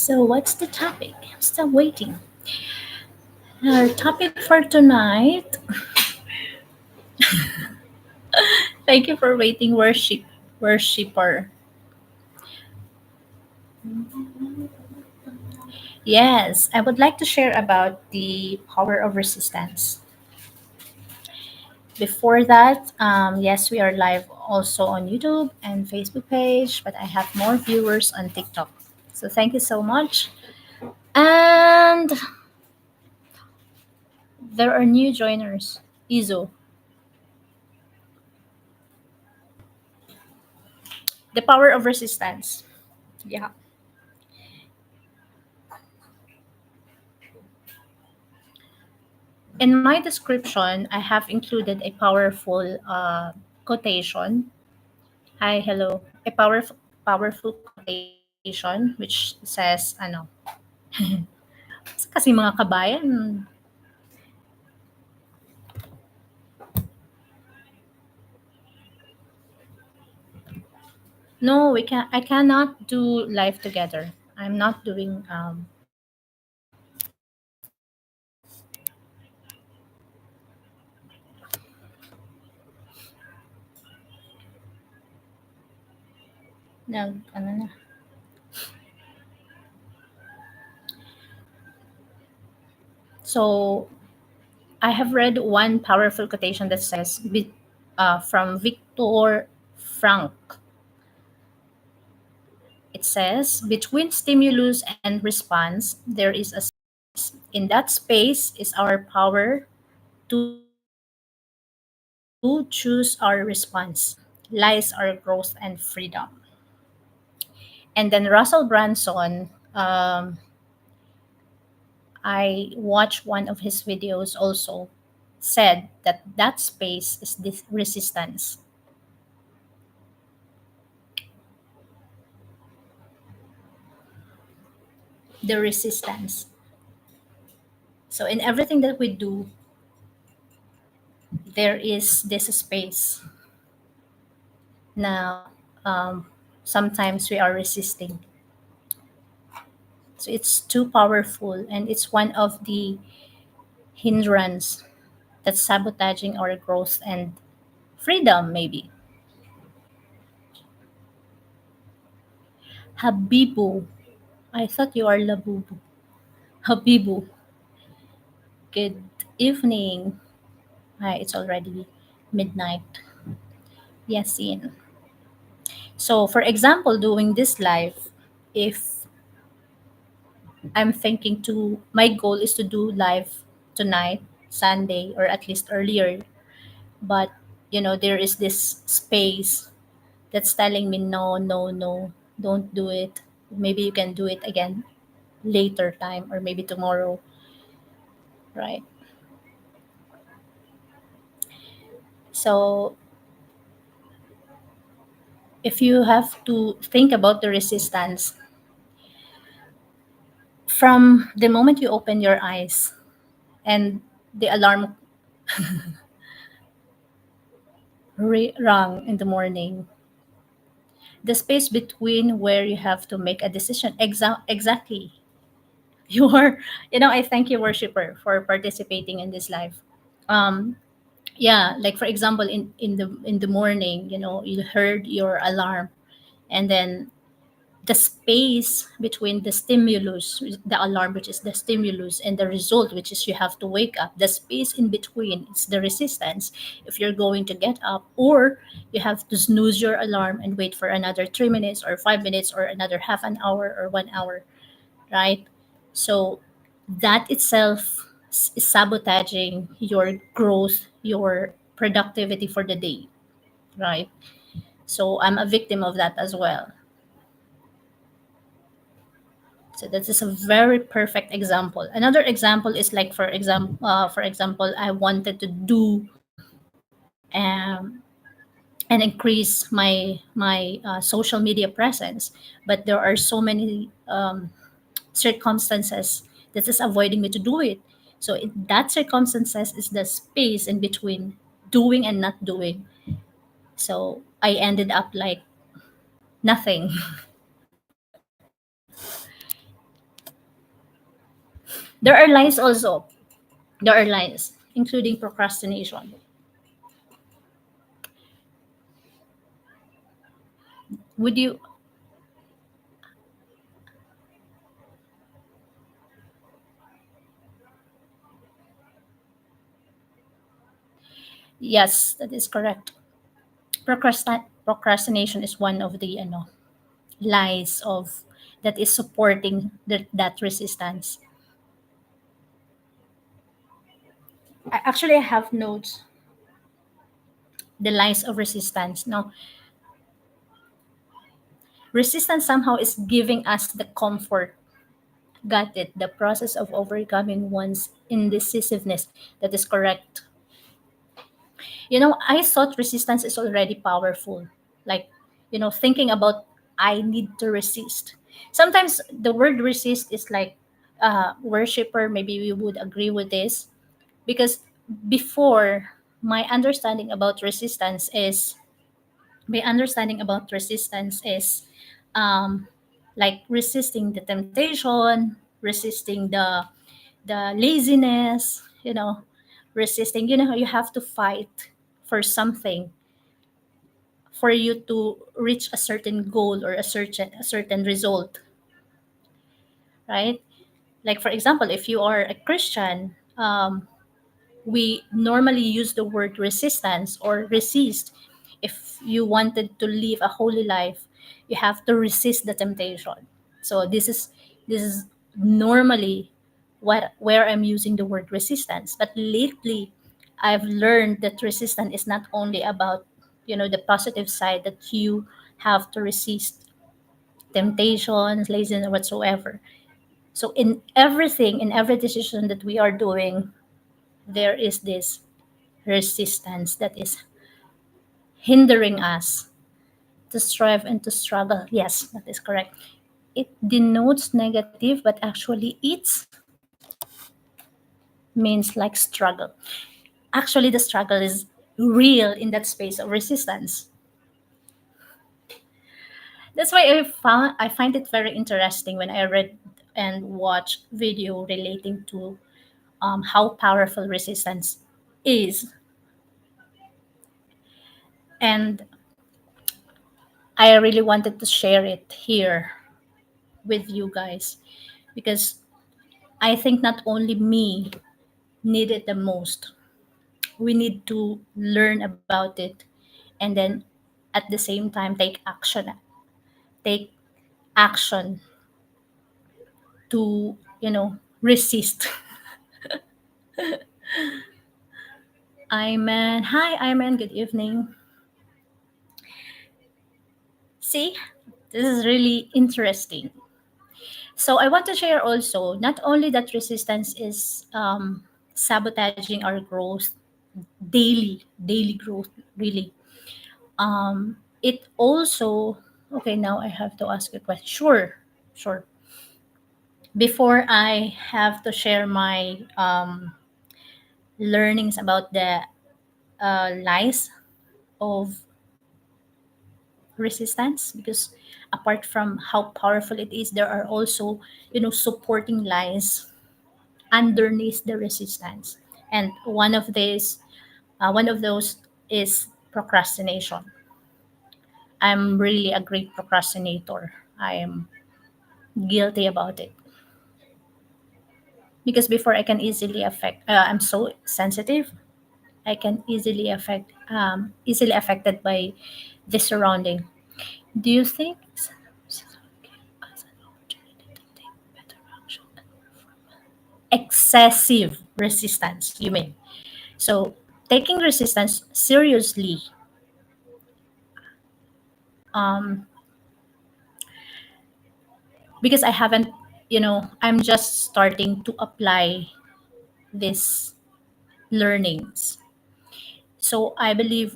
So, what's the topic? I'm still waiting. Our topic for tonight. Thank you for waiting, worshiper. Yes, I would like to share about the power of resistance. Before that, yes, we are live also on YouTube and Facebook page, but I have more viewers on TikTok. So thank you so much. And there are new joiners. Izo, the power of resistance. Yeah. In my description, I have included a powerful quotation. Hi, hello. Powerful quotation which says, kasi mga kabayan, no, I cannot do life together. I'm not doing, ano na. So, I have read one powerful quotation that says, from Viktor Frankl. It says, between stimulus and response, there is a space. In that space is our power to choose our response. Lies our growth and freedom. And then Russell Branson, I watched one of his videos also, said that that space is this resistance. The resistance. So in everything that we do, there is this space. Now, sometimes we are resisting. So it's too powerful, and it's one of the hindrance that's sabotaging our growth and freedom, maybe. Habibu. I thought you are Labubu. Habibu. Good evening. Hi, it's already midnight. Yasin. So, for example, doing this live, if I'm thinking to, my goal is to do live tonight, Sunday, or at least earlier, but there is this space that's telling me, no, no, no, don't do it. Maybe you can do it again later time, or maybe tomorrow, right? So if you have to think about the resistance from the moment you open your eyes and the alarm rang in the morning, the space between where you have to make a decision, exactly. You are, I thank you, worshiper, for participating in this live. um yeah, like for example, in the morning, you heard your alarm, and then the space between the stimulus, the alarm, which is the stimulus, and the result, which is you have to wake up, the space in between is the resistance. If you're going to get up, or you have to snooze your alarm and wait for another 3 minutes or 5 minutes or another half an hour or 1 hour, right? So that itself is sabotaging your growth, your productivity for the day, right? So I'm a victim of that as well. So that is a very perfect example. Another example is like, for example, I wanted to do um, and increase my social media presence, but there are so many circumstances that is avoiding me to do it. So that circumstances is the space in between doing and not doing. So I ended up like nothing. There are lies also. There are lies, including procrastination. Would you? Yes, that is correct. Procrastination is one of the lies of that is supporting that resistance. Actually, I have notes the lies of resistance. Now, resistance somehow is giving us the comfort. Got it. The process of overcoming one's indecisiveness. That is correct. I thought resistance is already powerful. Like, thinking about I need to resist. Sometimes the word resist is like worshiper, maybe we would agree with this. Because before, my understanding about resistance is my understanding about resistance is um, like resisting the temptation, resisting the laziness, resisting, you have to fight for something for you to reach a certain goal or a certain result, right? Like for example, if you are a Christian, we normally use the word resistance or resist. If you wanted to live a holy life, you have to resist the temptation. So this is normally what where I'm using the word resistance. But lately, I've learned that resistance is not only about the positive side that you have to resist temptations, laziness, whatsoever. So in everything, in every decision that we are doing, there is this resistance that is hindering us to strive and to struggle. Yes, that is correct. It denotes negative, but actually it's means like struggle. Actually, the struggle is real in that space of resistance. That's why I find it very interesting when I read and watch video relating to how powerful resistance is, and I really wanted to share it here with you guys because I think not only me need it the most. We need to learn about it and then at the same time take action to, resist. Iman. Hi, Iman. Good evening. See, this is really interesting. So I want to share also not only that resistance is sabotaging our growth, daily growth, really. It also, okay, now I have to ask a question. Sure, sure. Before I have to share my learnings about the lies of resistance, because apart from how powerful it is, there are also, supporting lies underneath the resistance. And one of those is procrastination. I'm really a great procrastinator. I am guilty about it because before I can easily affect. I'm so sensitive. I can easily affected by the surrounding. Do you think excessive resistance? You mean so taking resistance seriously? Um, because I haven't, I'm just starting to apply these learnings. So I believe,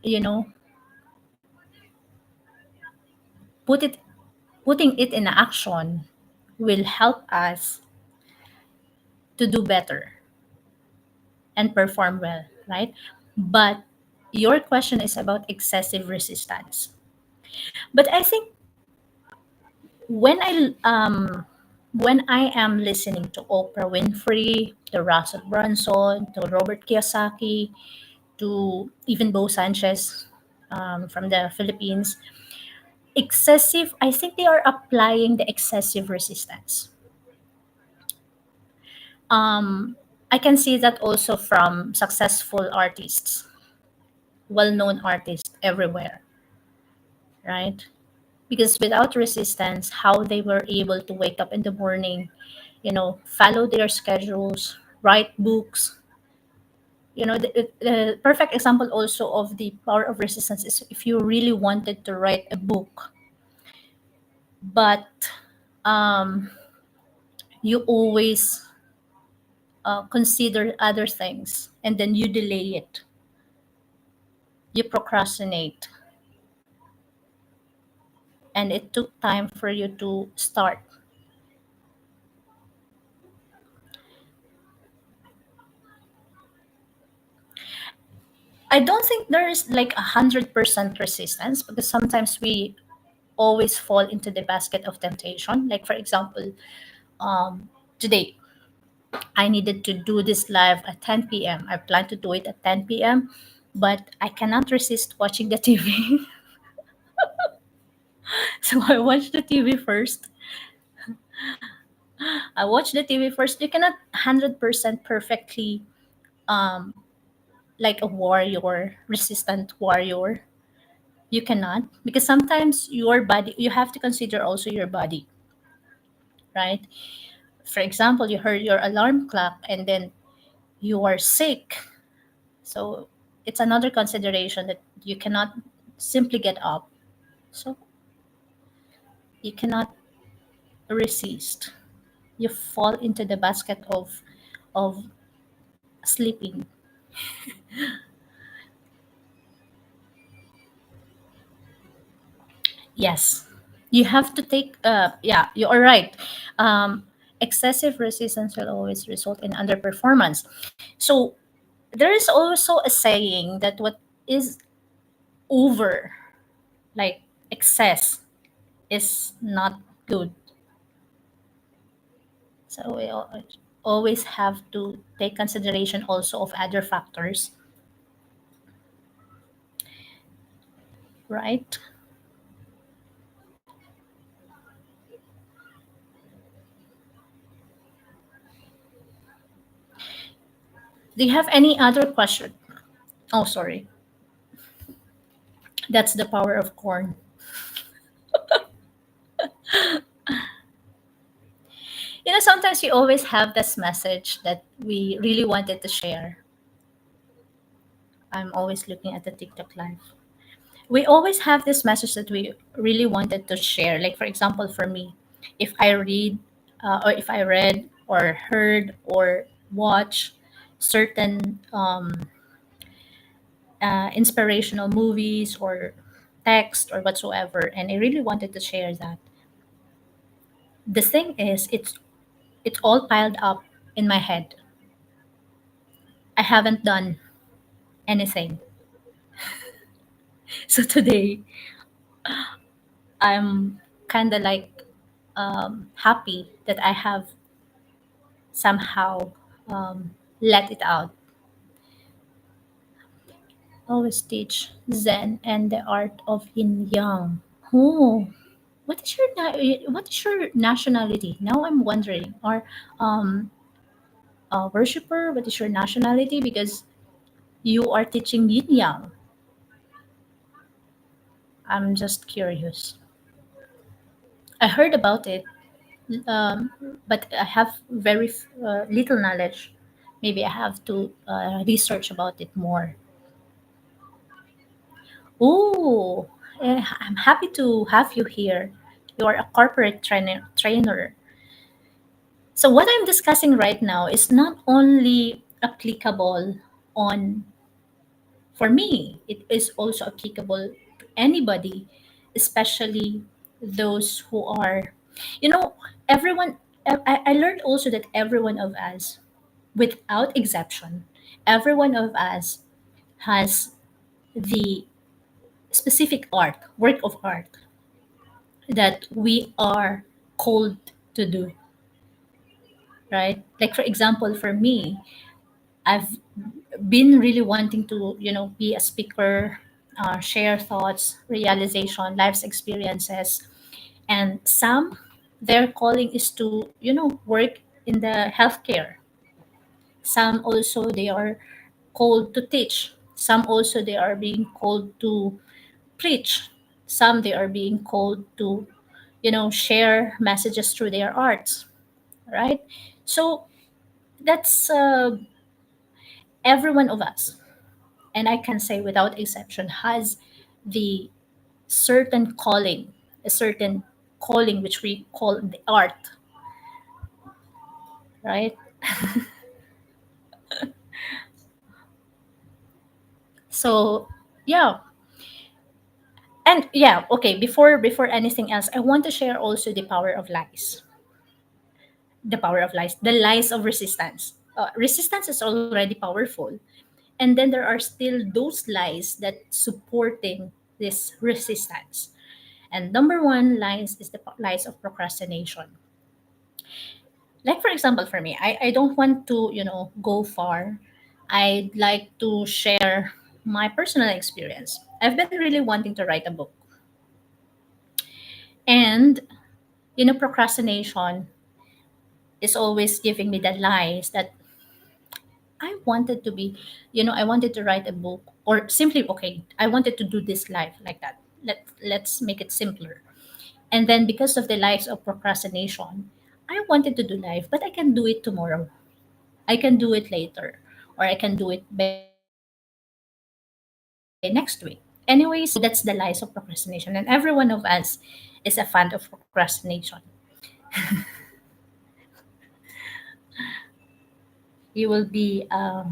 you know, put it putting it in action will help us to do better and perform well, right? But your question is about excessive resistance. But I think when I when I am listening to Oprah Winfrey, to Russell Brunson, to Robert Kiyosaki, to even Bo Sanchez from the Philippines, excessive, I think they are applying the excessive resistance. Um, I can see that also from successful artists, well known artists everywhere, right? Because without resistance, how they were able to wake up in the morning, follow their schedules, write books. The perfect example also of the power of resistance is if you really wanted to write a book, but um, you always consider other things and then you delay it, you procrastinate, and it took time for you to start. I don't think there is like 100% resistance, because sometimes we always fall into the basket of temptation. Like, for example, today I needed to do this live at 10 p.m. I plan to do it at 10 p.m., but I cannot resist watching the TV. So I watched the TV first. I watched the TV first. You cannot 100% perfectly, um, like a warrior, resistant warrior. You cannot, because sometimes your body, you have to consider also your body, right? For example, you heard your alarm clock and then you are sick. So it's another consideration that you cannot simply get up. So you cannot resist. You fall into the basket of sleeping. Yes. You have to take yeah, you are right. Um Excessive resistance will always result in underperformance. So there is also a saying that what is over, like excess, is not good. So we always have to take consideration also of other factors, right? Do you have any other question? Oh, sorry. That's the power of corn. Sometimes we always have this message that we really wanted to share. I'm always looking at the TikTok live. We always have this message that we really wanted to share. Like, for example, for me, if I read, or if I read or heard or watch certain inspirational movies or text or whatsoever, and I really wanted to share that. The thing is, it's all piled up in my head. I haven't done anything. So today, I'm kind of like happy that I have somehow let it out. Always teach Zen and the art of Yin Yang. Oh, what is your nationality? Now I'm wondering. Or um, a worshiper? What is your nationality? Because you are teaching Yin Yang. I'm just curious. I heard about it, um, but I have very little knowledge. Maybe I have to research about it more. Oh, I'm happy to have you here. You are a corporate trainer. So what I'm discussing right now is not only applicable on for me, it is also applicable to anybody, especially those who are, you know, everyone. I learned also that every one of us, without exception, every one of us has the specific work of art that we are called to do. right? Like for example, for me, I've been really wanting to, be a speaker, share thoughts, realization, life's experiences. And some, their calling is to, work in the healthcare. Some also they are called to teach. Some also they are being called to preach. Some they are being called to, share messages through their arts, right? So that's every one of us, and I can say without exception, has the certain calling, a certain calling which we call the art, right? So yeah, and yeah, okay. Before anything else, I want to share also the power of lies, the power of lies, the lies of resistance. Resistance is already powerful, and then there are still those lies that supporting this resistance. And number one lies is the lies of procrastination. Like for example, for me, I don't want to, go far. I'd like to share my personal experience. I've been really wanting to write a book. And, procrastination is always giving me the lies that I wanted to be, I wanted to write a book, or simply, okay, I wanted to do this life like that. Let's make it simpler. And then because of the lies of procrastination, I wanted to do life, but I can do it tomorrow. I can do it later, or I can do it by next week. Anyways, so that's the lies of procrastination, and every one of us is a fan of procrastination. You will be a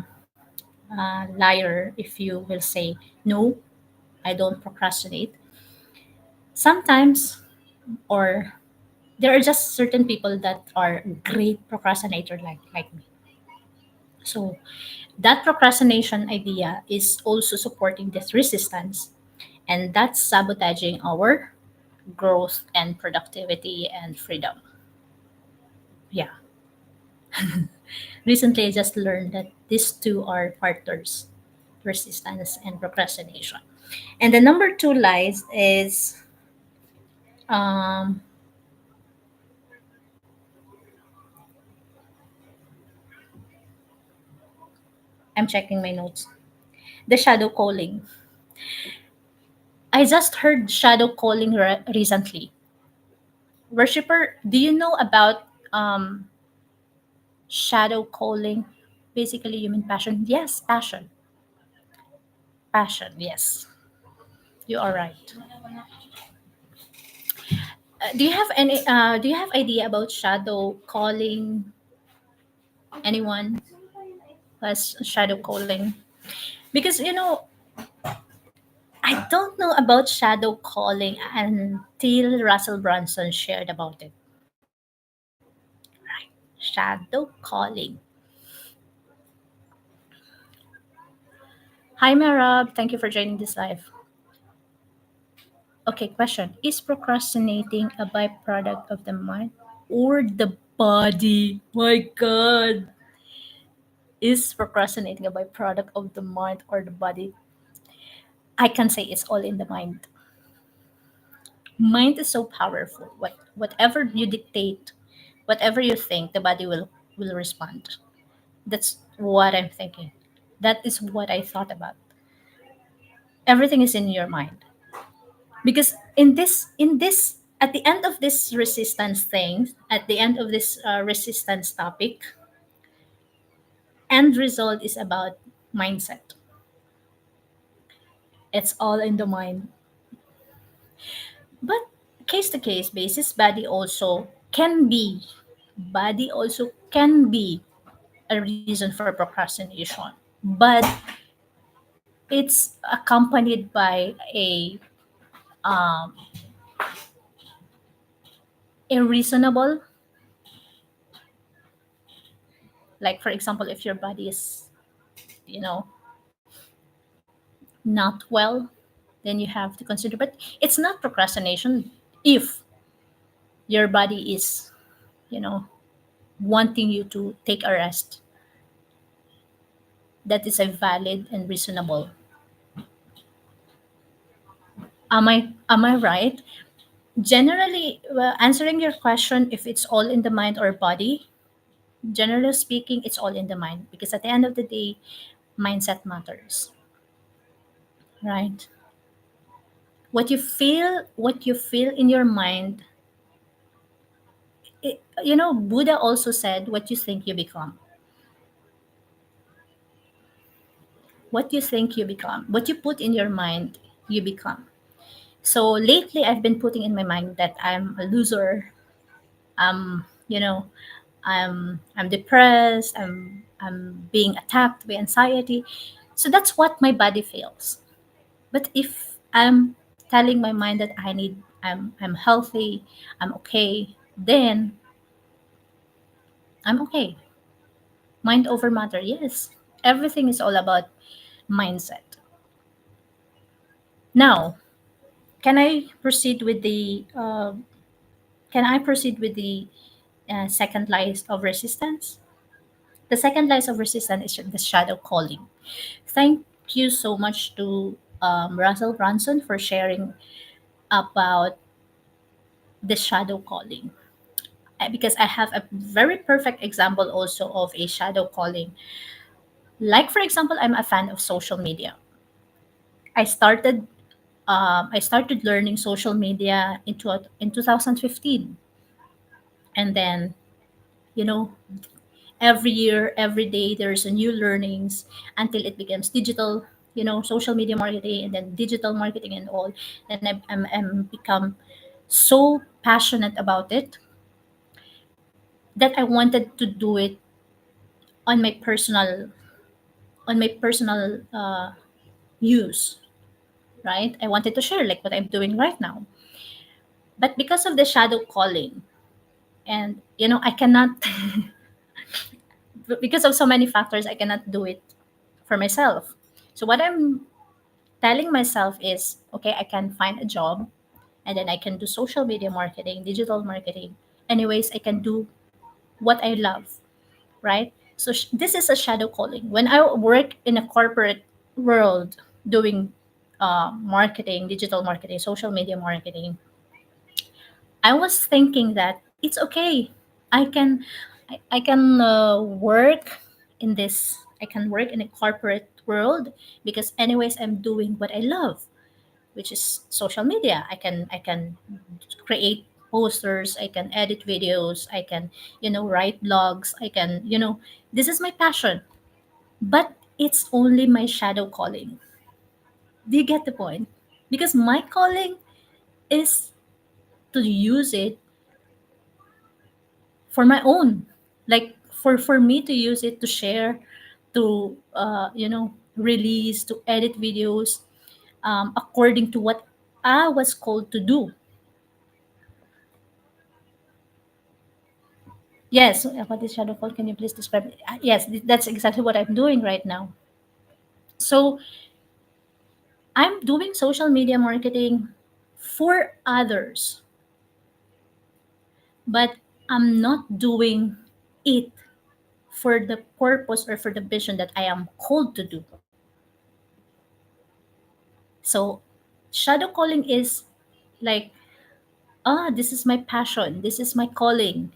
liar if you will say, no, I don't procrastinate. Sometimes, or there are just certain people that are great procrastinator like me. So that procrastination idea is also supporting this resistance, and that's sabotaging our growth and productivity and freedom. Yeah. Recently, I just learned that these two are partners, resistance and procrastination. And the number two lies is, um, I'm checking my notes. The shadow calling. I just heard shadow calling recently. Worshipper, do you know about um, shadow calling? Basically, you mean passion? Yes, passion. Passion, yes. You are right. Do you have idea about shadow calling? Anyone who has shadow calling? Because I don't know about shadow calling until Russell Brunson shared about it. Right. Shadow calling. Hi Marab, thank you for joining this live. Okay, question. Is procrastinating a byproduct of the mind or the body? My god. Is procrastinating a byproduct of the mind or the body? I can say it's all in the mind. Mind is so powerful. Whatever you dictate, whatever you think, the body will respond. That's what I'm thinking. That is what I thought about. Everything is in your mind. Because in this at the end of this resistance thing, at the end of this resistance topic, end result is about mindset. It's all in the mind. But case to case basis, body also can be a reason for procrastination, but it's accompanied by um, a reasonable, like for example, if your body is, you know not well, then you have to consider. But it's not procrastination if your body is, you know wanting you to take a rest, that is a valid and reasonable. Am I right? Generally, well, answering your question, if it's all in the mind or body, generally speaking, it's all in the mind, because at the end of the day, mindset matters, right? What you feel in your mind, Buddha also said, what you think you become. What you think you become, what you put in your mind, you become. So lately I've been putting in my mind that I'm a loser. You know I'm depressed. I'm being attacked by anxiety. So that's what my body feels. But if I'm telling my mind that I'm healthy, I'm okay, then I'm okay. Mind over matter, yes. Everything is all about mindset. Now, can I proceed with the second layers of resistance? The second layers of resistance is the shadow calling. Thank you so much to Russell Brunson for sharing about the shadow calling. Because I have a very perfect example also of a shadow calling. Like, for example, I'm a fan of social media. I started I started learning social media in 2015, and then, you know every year, every day, there's a new learnings until it becomes digital, social media marketing, and then digital marketing and all. And I'm become so passionate about it that I wanted to do it on my personal use, right? I wanted to share like what I'm doing right now. But because of the shadow calling, and I cannot because of so many factors, I cannot do it for myself. So what I'm telling myself is, okay, I can find a job, and then I can do social media marketing, digital marketing. Anyways, I can do what I love, right? So this is a shadow calling. When I work in a corporate world doing marketing, digital marketing, social media marketing, I was thinking that it's okay. I can work in this. I can work in a corporate world because anyways I'm doing what I love, which is social media. I can create posters, I can edit videos, I can write blogs, I can this is my passion. But it's only my shadow calling. Do you get the point? Because my calling is to use it for my own, like for me to use it to share, to release, to edit videos, according to what I was called to do. Yes, what is shadow call? Can you please describe it? Yes, that's exactly what I'm doing right now. So I'm doing social media marketing for others, but I'm not doing it for the purpose or for the vision that I am called to do. So shadow calling is like, this is my passion, this is my calling.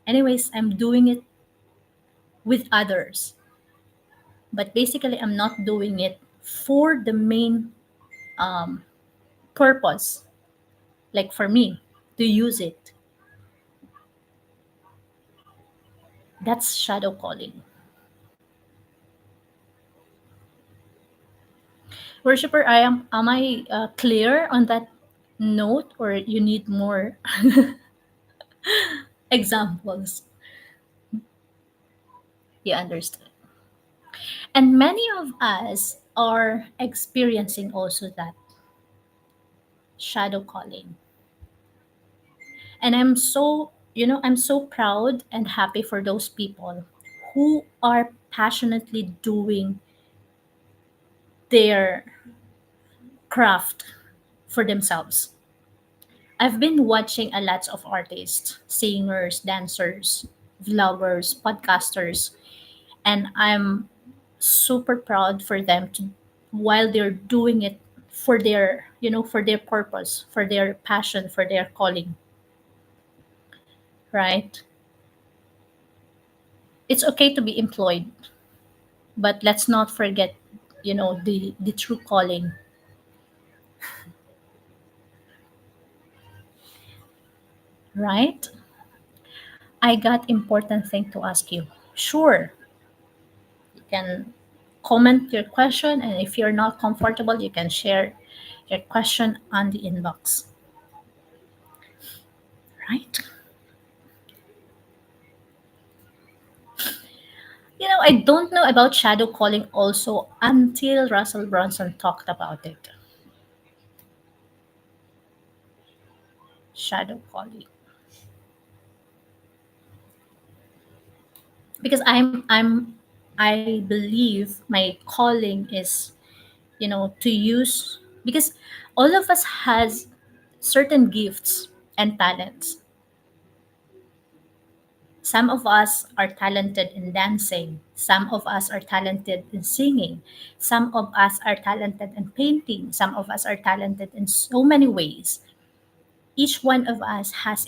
Anyways, I'm doing it with others, but basically I'm not doing it for the main um, purpose, like for me to use it. That's shadow calling. Worshipper, am I clear on that note, or you need more examples? You understood. And many of us are experiencing also that shadow calling. And I'm so proud and happy for those people who are passionately doing their craft for themselves. I've been watching a lot of artists, singers, dancers, vloggers, podcasters, and I'm super proud for them to while they're doing it for their, for their purpose, for their passion, for their calling, right? It's okay to be employed, but let's not forget, the true calling, right? I got important thing to ask you. Sure, you can comment your question, and if you're not comfortable, you can share your question on the inbox, right? I don't know about shadow calling also until Russell Brunson talked about it. Shadow calling. Because I believe my calling is, to use, because all of us has certain gifts and talents. Some of us are talented in dancing, some of us are talented in singing, some of us are talented in painting, some of us are talented in so many ways. Each one of us has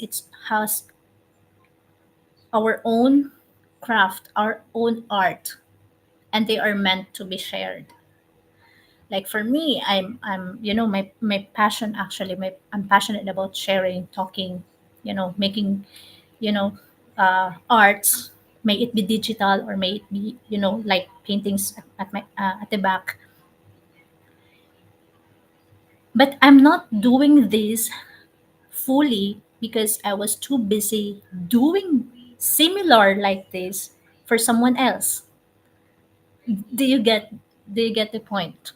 our own craft, our own art, and they are meant to be shared. Like for me, I'm my passion, actually, I'm passionate about sharing, talking, making, you know arts, may it be digital or may it be, like paintings at my at the back. But I'm not doing this fully because I was too busy doing similar like this for someone else. Do you get do you get the point?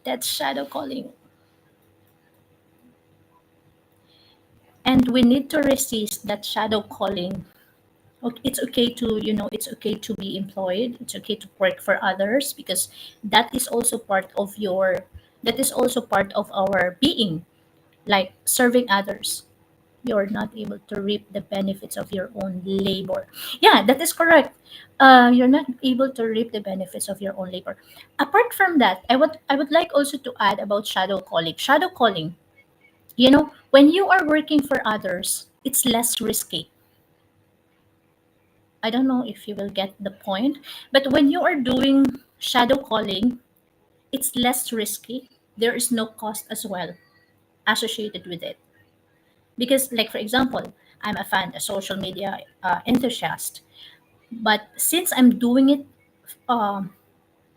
That's shadow calling. And we need to resist that shadow calling. It's okay to, it's okay to be employed, it's okay to work for others, because that is also part of your that is also part of our being, like serving others. You're not able to reap the benefits of your own labor. Yeah, that is correct. You're not able to reap the benefits of your own labor. Apart from that, I would like also to add about shadow calling. Shadow calling, when you are working for others, it's less risky. I don't know if you will get the point, but when you are doing shadow calling, it's less risky. There is no cost as well associated with it. Because, like, for example, I'm a fan, a social media enthusiast, but since I'm doing it, um,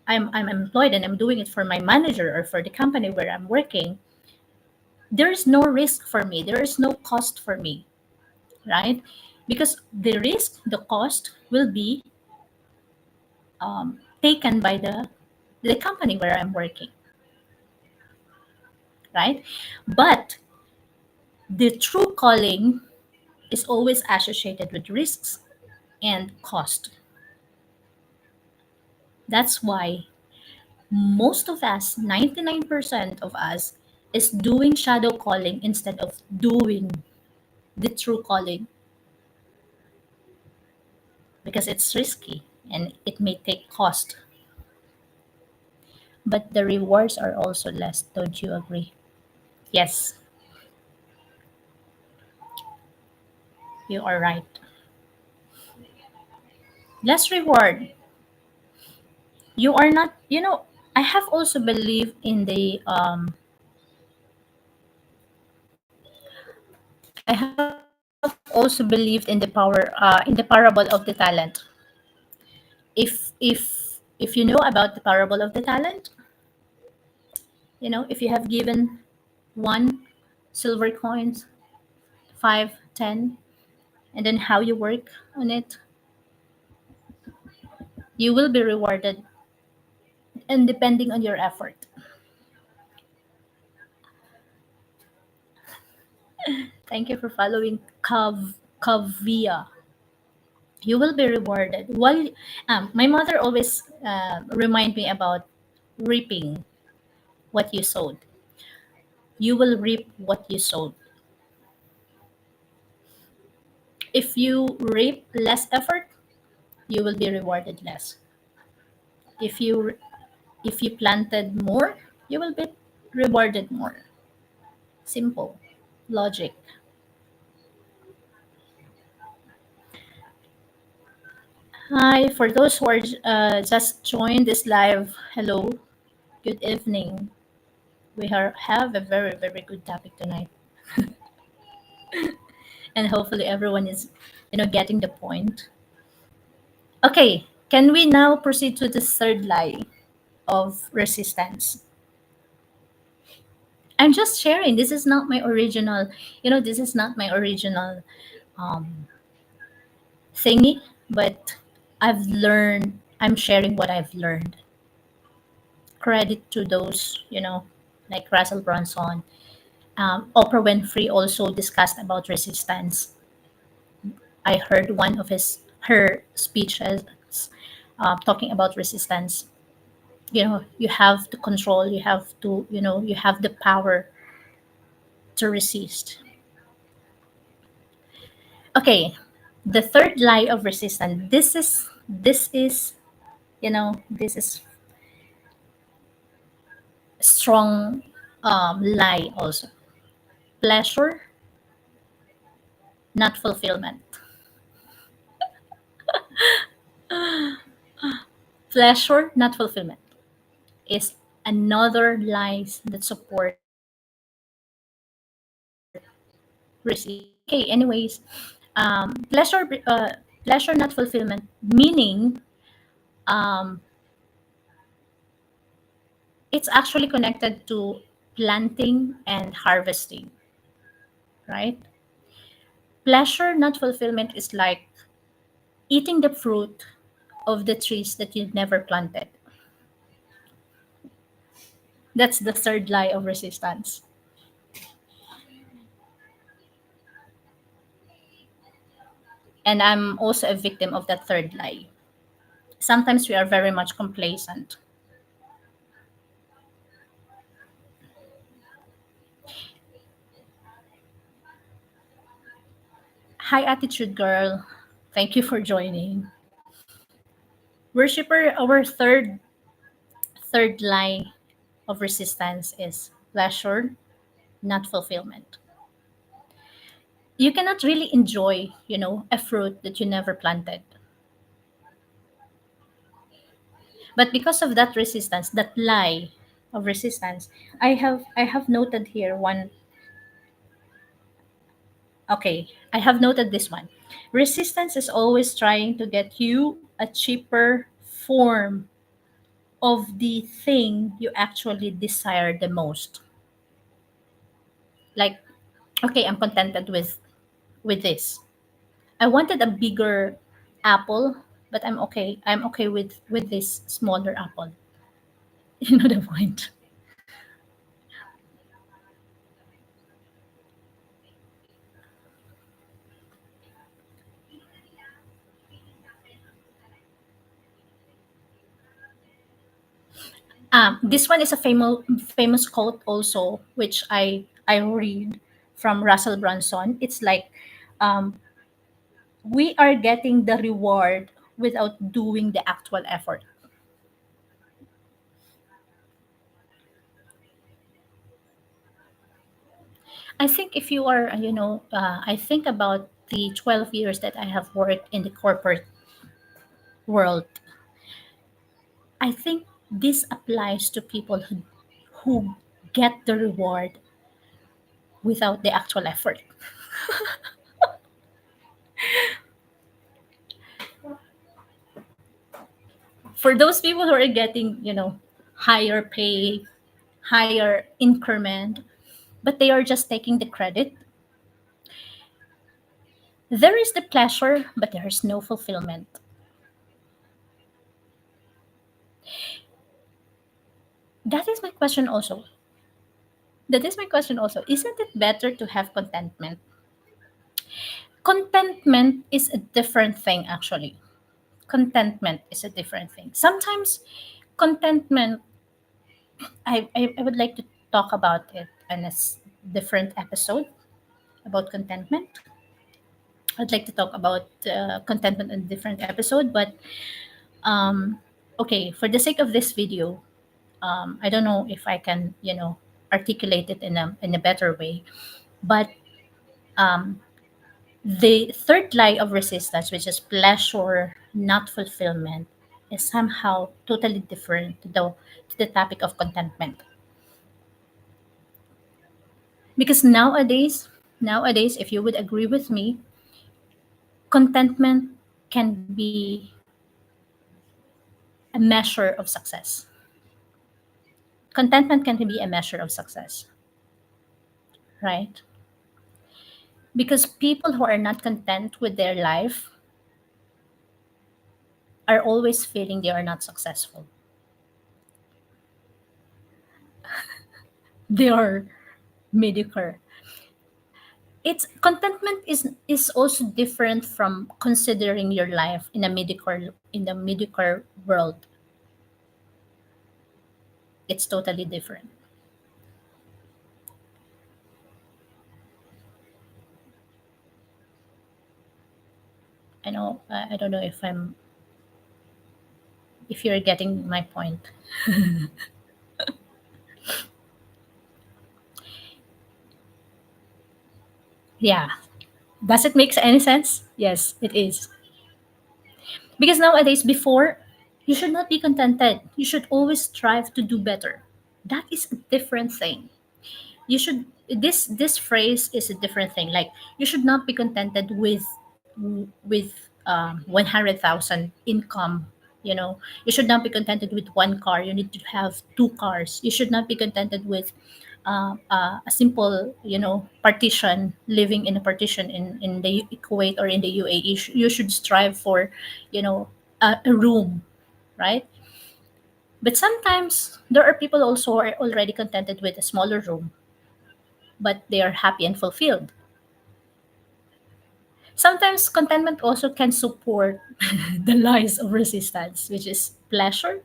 I'm employed and I'm doing it for my manager or for the company where I'm working, there is no risk for me. There is no cost for me, right? Because the risk, the cost will be taken by the company where I'm working, right? But the true calling is always associated with risks and cost. That's why most of us, 99% of us, is doing shadow calling instead of doing the true calling, because it's risky and it may take cost. But the rewards are also less, don't you agree? Yes, you are right. Less reward. You are not, I have also believed in the I have also believed in the parable of the talent. If you know about the parable of the talent, if you have given one silver coins, five, 10, and then how you work on it, you will be rewarded, and depending on your effort. Thank you for following Kavia. You will be rewarded. While my mother always remind me about reaping what you sowed. You will reap what you sowed. If you reap less effort, you will be rewarded less. If you if you planted more, you will be rewarded more. Simple logic. Hi, for those who are just joined this live, hello, good evening. Have a very, very good topic tonight, and hopefully everyone is, getting the point. Okay, can we now proceed to the third lie of resistance? I'm just sharing. This is not my original, this is not my original um, thingy, but I'm sharing what I've learned. Credit to those, like Russell Brunson. Oprah Winfrey also discussed about resistance. I heard one of her speeches talking about resistance. You have to control. You have to, you have the power to resist. Okay, the third lie of resistance. This is this is strong lie also. Pleasure, not fulfillment. Pleasure, not fulfillment, is another lies that support resistance. Okay, anyways, pleasure, not fulfillment, meaning um, it's actually connected to planting and harvesting, right? Pleasure, not fulfillment, is like eating the fruit of the trees that you never planted. That's the third lie of resistance. And I'm also a victim of that third lie. Sometimes we are very much complacent. Hi, Attitude Girl. Thank you for joining. Worshipper, our third lie of resistance is pleasure, not fulfillment. You cannot really enjoy, a fruit that you never planted. But because of that resistance, that lie of resistance, I have noted here one. Okay, I have noted this one. Resistance is always trying to get you a cheaper form of the thing you actually desire the most. Like, okay, I'm contented with this. I wanted a bigger apple, but I'm okay. I'm okay with this smaller apple. You know the point. This one is a famous quote also, which I read from Russell Brunson. It's like, um, we are getting the reward without doing the actual effort. I think if you are, I think about the 12 years that I have worked in the corporate world. I think this applies to people who get the reward without the actual effort. For those people who are getting, higher pay, higher increment, but they are just taking the credit, there is the pleasure, but there is no fulfillment. That is my question also. That is my question also. Isn't it better to have contentment? Contentment is a different thing, actually. Contentment is a different thing. Sometimes contentment, I would like to talk about it in a different episode about contentment. I'd like to talk about contentment in a different episode, but um, okay, for the sake of this video, I don't know if I can, articulate it in a better way, but um, the third lie of resistance, which is pleasure, not fulfillment, is somehow totally different to the topic of contentment. Because nowadays, if you would agree with me, contentment can be a measure of success. Contentment can be a measure of success, right? Because people who are not content with their life are always feeling they are not successful. They are mediocre. It's contentment is also different from considering your life in the mediocre world. It's totally different. I don't know if you're getting my point. Yeah. Does it make any sense? Yes, it is. Because nowadays, before, you should not be contented. You should always strive to do better. That is a different thing. You should this phrase is a different thing. Like, you should not be contented with 100,000 income. You should not be contented with one car. You need to have two cars. You should not be contented with a simple, partition, living in a partition in the Kuwait or in the UAE. You should strive for, you know a room, right? But sometimes there are people also who are already contented with a smaller room, but they are happy and fulfilled. Sometimes contentment also can support the lies of resistance, which is pleasure,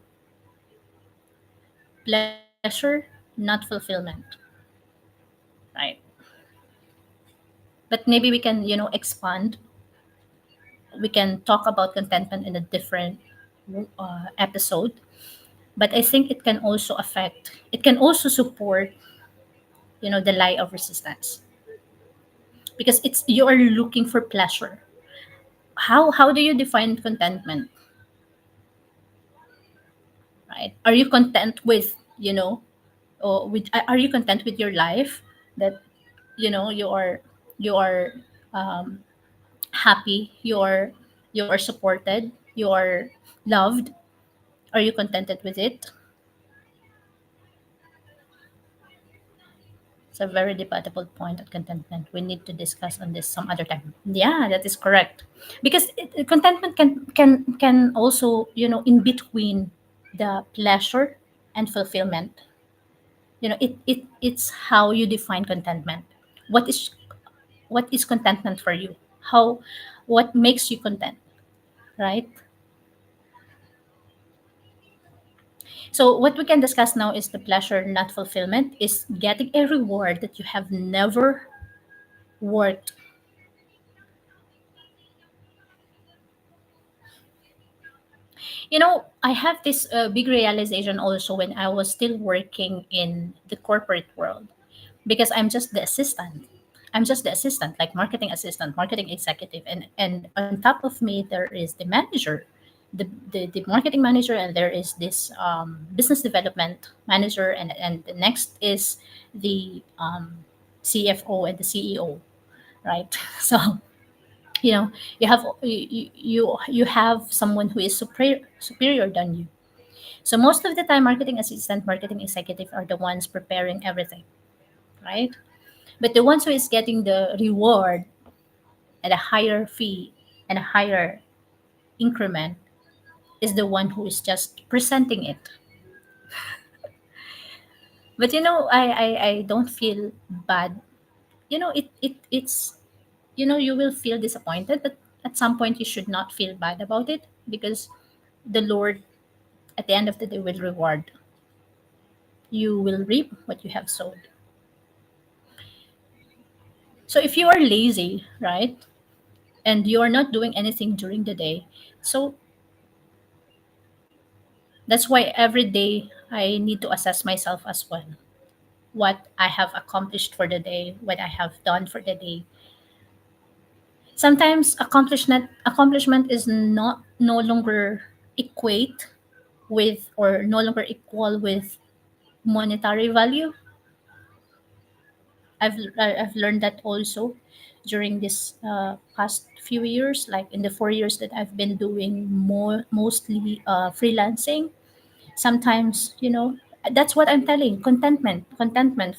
not fulfillment, right? But maybe we can, expand. We can talk about contentment in a different episode. But I think it can also support, the lie of resistance, because it's you are looking for pleasure. How do you define contentment, right? Are you content with, or are you content with your life, that you are um, happy, you are supported, you are loved? Are you contented with it? It's a very debatable point of contentment. We need to discuss on this some other time. Yeah, that is correct. Because contentment can also, in between the pleasure and fulfillment. It's how you define contentment. What is what is contentment for you? How What makes you content, right? So what we can discuss now is the pleasure, not fulfillment, is getting a reward that you have never worked. I have this big realization also when I was still working in the corporate world, because I'm just the assistant, like marketing assistant, marketing executive, and on top of me there is the manager, the marketing manager, and there is this business development manager, and the next is the CFO and the CEO, right? So, you know you have someone who is superior than you. So most of the time, marketing assistant, marketing executive are the ones preparing everything, right? But the ones who is getting the reward at a higher fee and a higher increment is the one who is just presenting it. But I don't feel bad. It's you will feel disappointed, but at some point you should not feel bad about it, because the Lord at the end of the day will reward. You will reap what you have sowed. So if you are lazy, right, and you are not doing anything during the day, so that's why every day I need to assess myself as well. What I have accomplished for the day, what I have done for the day. Sometimes accomplishment is not no longer equate with, or no longer equal with, monetary value. I've learned that also during this past few years, like in the 4 years that I've been doing mostly freelancing. Sometimes, that's what I'm telling, contentment,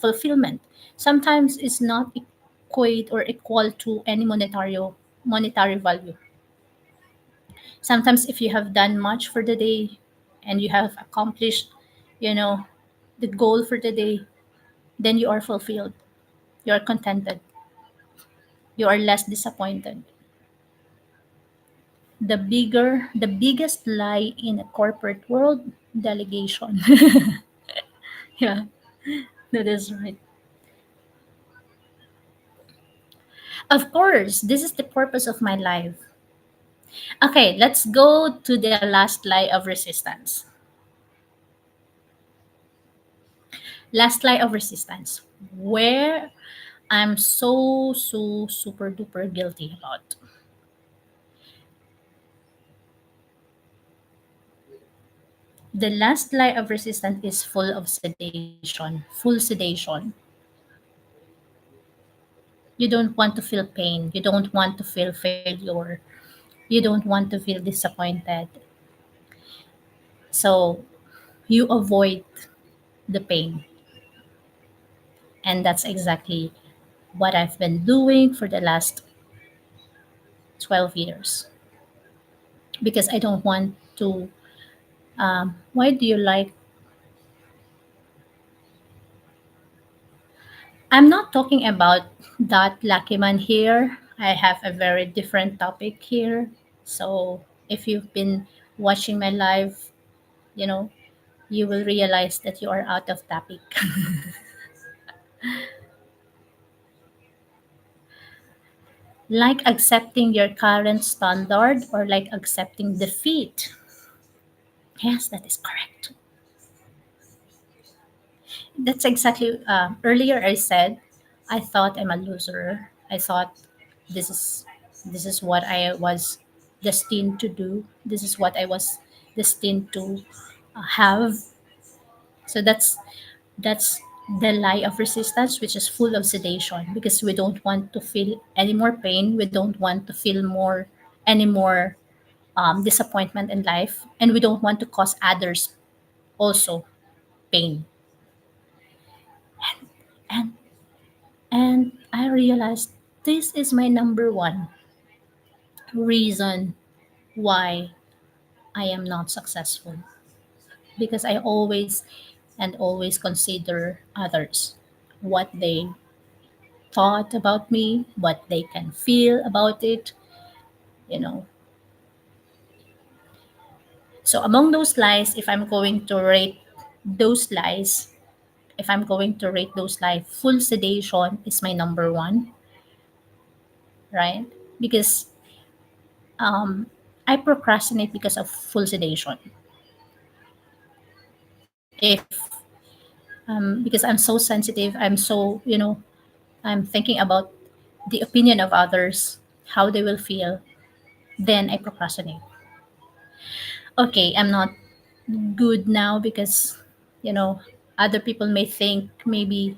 fulfillment. Sometimes it's not equate or equal to any monetary value. Sometimes if you have done much for the day and you have accomplished, you know, the goal for the day, then you are fulfilled. You are contented. You are less disappointed. The biggest lie in a corporate world, delegation. Yeah, that is right. Of course, this is the purpose of my life. Okay, let's go to the last lie of resistance. Last lie of resistance, where I'm so super duper guilty about. The last lie of resistance is full of sedation, full sedation. You don't want to feel pain. You don't want to feel failure. You don't want to feel disappointed. So you avoid the pain. And that's exactly what I've been doing for the last 12 years. Because I don't want to. Why do you like? I'm not talking about that lucky man here. I have a very different topic here. So if you've been watching my live, you know, you will realize that you are out of topic. Like accepting your current standard, or like accepting defeat. Yes, that is correct. That's exactly, earlier I said, I thought I'm a loser. I thought this is this is what I was destined to do. This is what I was destined to have. So that's the lie of resistance, which is full of sedation, because we don't want to feel any more pain. We don't want to feel any more disappointment in life, and we don't want to cause others also pain. And and I realized this is my number one reason why I am not successful, because I always consider others, what they thought about me, what they can feel about it, you know. So among those lies, if I'm going to rate those lies, full sedation is my number one, right? Because I procrastinate because of full sedation. If because I'm so sensitive, I'm thinking about the opinion of others, how they will feel, then I procrastinate. Okay, I'm not good now because, you know, other people may think maybe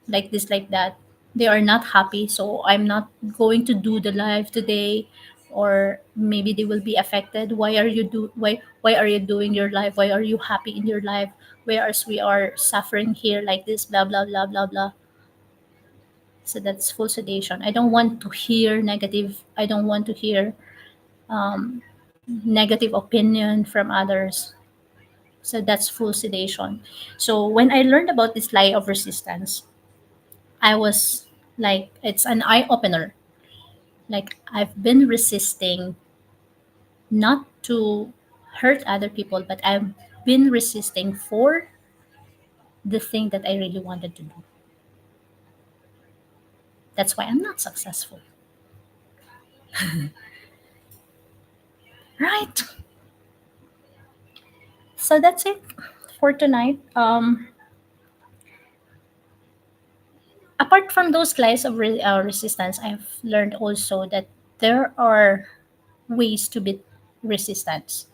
like this, like that. They are not happy, so I'm not going to do the live today, or maybe they will be affected. Why are you doing your life? Why are you happy in your life? Whereas we are suffering here like this, blah blah blah blah blah. So that's full sedation. I don't want to hear negative. I don't want to hear negative opinion from others. So that's full sedation. So when I learned about this lie of resistance, I was Like it's an eye opener. Like I've been resisting not to hurt other people, but I've been resisting for the thing that I really wanted to do. That's why I'm not successful. Right. So that's it for tonight. Apart from those lies of resistance, I've learned also that there are ways to beat resistance.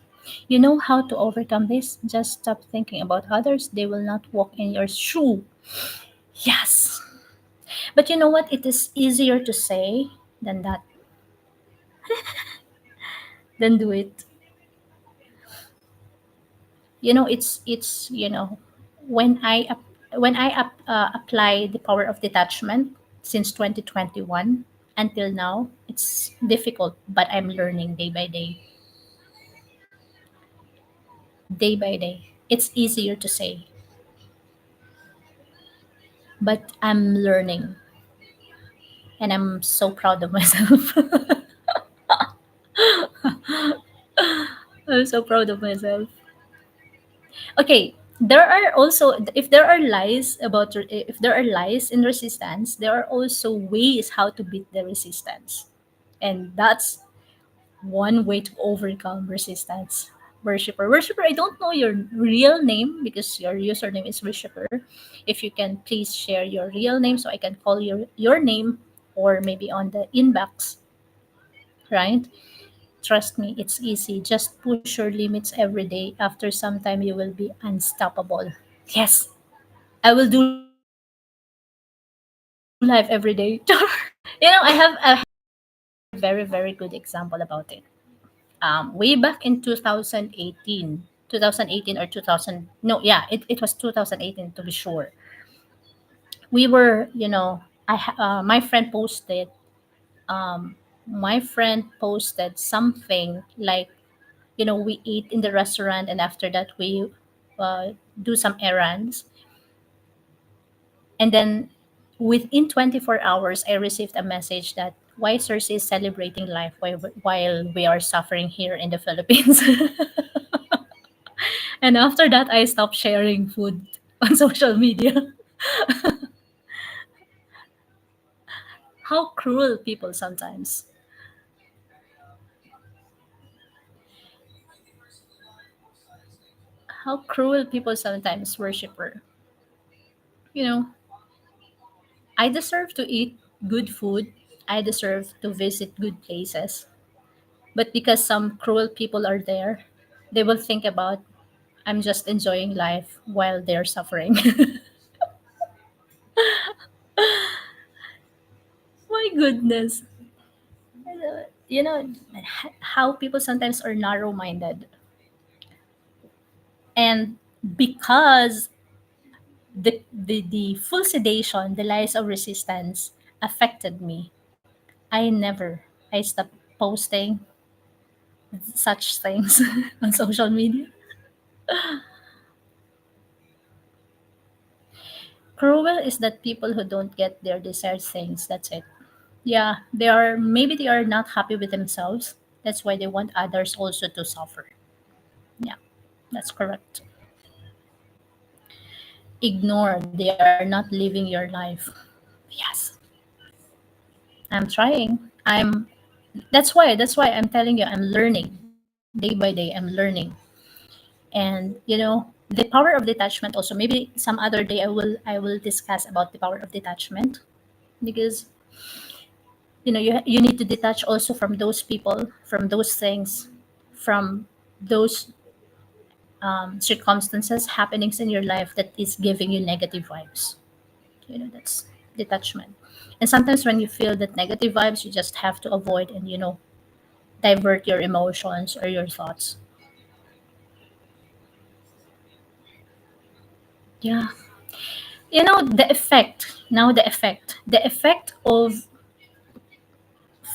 You know how to overcome this? Just stop thinking about others. They will not walk in your shoe. Yes. But you know what? It is easier to say than that, than do it. It's when apply the power of detachment since 2021 until now, it's difficult, but I'm learning day by day. It's easier to say, but I'm learning, and I'm so proud of myself. I'm so proud of myself. Okay, there are also, if there are lies about, if there are lies in resistance, there are also ways how to beat the resistance, and that's one way to overcome resistance. Worshiper, I don't know your real name because your username is worshiper. If you can please share your real name so I can call your name, or maybe on the inbox, right? Trust me, it's easy. Just push your limits every day. After some time, you will be unstoppable. Yes, I will do live every day. I have a very, very good example about it. Way back in 2018 or 2000, no, yeah, it was 2018 to be sure. We were, um, my friend posted something like, we eat in the restaurant, and after that we do some errands, and then within 24 hours I received a message that why Cersei is celebrating life while we are suffering here in the Philippines. And after that I stopped sharing food on social media. How cruel people sometimes. How cruel people sometimes, worshiper. You know, I deserve to eat good food. I deserve to visit good places. But because some cruel people are there, they will think about I'm just enjoying life while they're suffering. My goodness. You know how people sometimes are narrow minded. And because the full sedation, the lies of resistance affected me, I stopped posting such things on social media. Cruel is that people who don't get their desired things, that's it. Yeah, they are not happy with themselves. That's why they want others also to suffer. Yeah, that's correct. Ignore, they are not living your life. Yes, I'm trying. That's why I'm telling you I'm learning. Day by day I'm learning. And the power of detachment also, maybe some other day I will discuss about the power of detachment, because you need to detach also from those people, from those things, from those circumstances, happenings in your life that is giving you negative vibes. That's detachment. And sometimes when you feel that negative vibes, you just have to avoid and divert your emotions or your thoughts. Yeah. The effect of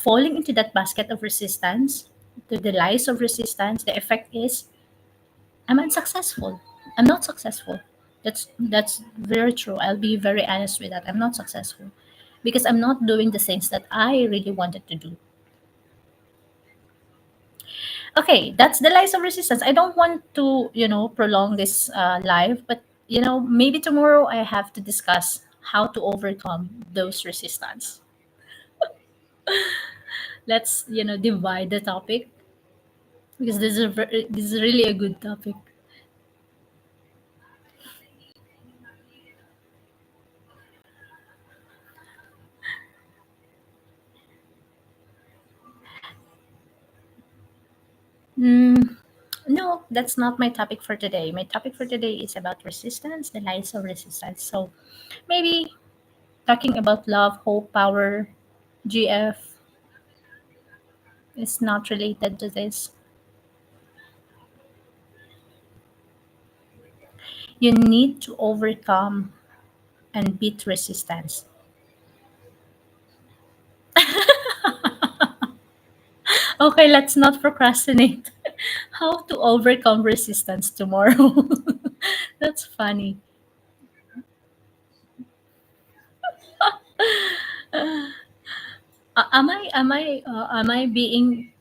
falling into that basket of resistance, to the lies of resistance, the effect is I'm unsuccessful. I'm not successful. That's very true. I'll be very honest with that. I'm not successful because I'm not doing the things that I really wanted to do. Okay, that's the lies of resistance. I don't want to, prolong this live, but maybe tomorrow I have to discuss how to overcome those resistance. Let's, divide the topic because this is really a good topic. Mm, no, that's not my topic for today. My topic for today is about resistance, the lies of resistance. So maybe talking about love, hope, power, GF is not related to this. You need to overcome and beat resistance. Okay, let's not procrastinate. How to overcome resistance tomorrow. That's funny. Am I being